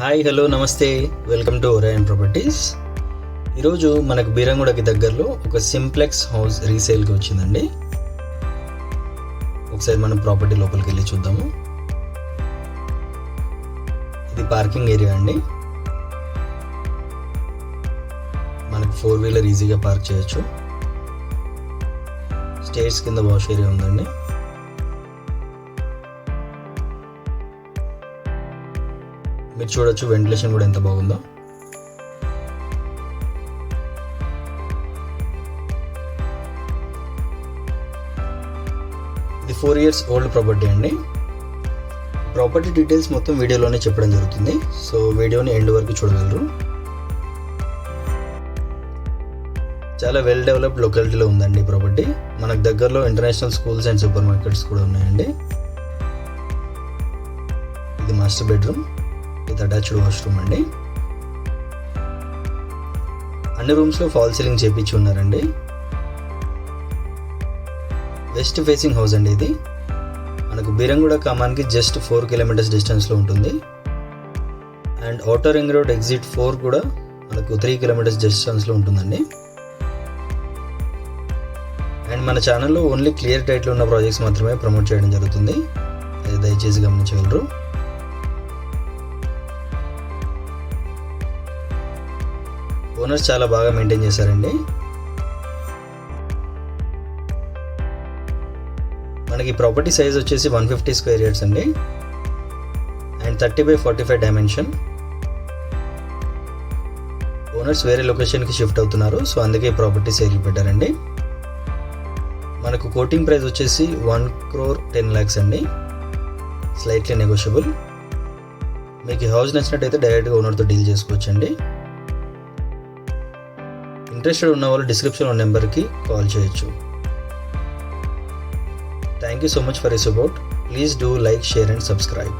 Hi hello నమస్తే, welcome to ఒరాయన్ properties. ఈరోజు మనకు బీరంగూడకి దగ్గరలో ఒక సింప్లెక్స్ హౌస్ రీసేల్కి వచ్చిందండి. ఒకసారి మనం ప్రాపర్టీ లోపలికి వెళ్ళి చూద్దాము. ఇది పార్కింగ్ ఏరియా అండి. మనకు 4-వీలర్ ఈజీగా పార్క్ చేయొచ్చు. స్టేర్స్ కింద వాష్ ఏరియా ఉందండి. మీరు చూడొచ్చు వెంటిలేషన్ కూడా ఎంత బాగుందో. ఇది 4 years ఓల్డ్ ప్రాపర్టీ అండి. ప్రాపర్టీ డీటెయిల్స్ మొత్తం వీడియోలోనే చెప్పడం జరుగుతుంది, సో వీడియోని ఎండ్ వరకు చూడగలరు. చాలా వెల్ డెవలప్డ్ లొకాలిటీలో ఉందండి ప్రాపర్టీ. మనకు దగ్గరలో international schools and super markets కూడా ఉన్నాయండి. ఇది master bedroom with attached washroom అండి. అన్ని రూమ్స్లో ఫాల్ సీలింగ్ చేపించి ఉన్నారండి. వెస్ట్ ఫేసింగ్ హౌస్ అండి. ఇది మనకు బీరంగూడ ఖమ్మానికి జస్ట్ 4 kilometers డిస్టెన్స్లో ఉంటుంది. And outer ring road exit 4 కూడా మనకు 3 kilometers డిస్టెన్స్లో ఉంటుందండి. అండ్ మన ఛానల్లో ఓన్లీ క్లియర్ టైటిల్ ఉన్న ప్రాజెక్ట్స్ మాత్రమే ప్రమోట్ చేయడం జరుగుతుంది, అది దయచేసి గమనించగలరు. ఓనర్స్ చాలా బాగా మెయింటైన్ చేశారండి. మనకి ప్రాపర్టీ సైజ్ వచ్చేసి 150 square yards అండి. And 30x45 dimension. ఓనర్స్ వేరే లొకేషన్కి షిఫ్ట్ అవుతున్నారు, సో అందుకే ప్రాపర్టీ సేల్ పెట్టారండి. మనకు కోటింగ్ ప్రైస్ వచ్చేసి 1,10 lakhs అండి, స్లైట్లీ నెగోషియబుల్. మీకు ఈ హౌస్ నచ్చినట్టయితే డైరెక్ట్గా ఓనర్తో డీల్ చేసుకోవచ్చండి. ఇంట్రెస్టెడ్ ఉన్న వాళ్ళు డిస్క్రిప్షన్లో నెంబర్కి కాల్ చేయొచ్చు. Thank you so much for your support. Please do like, share and subscribe.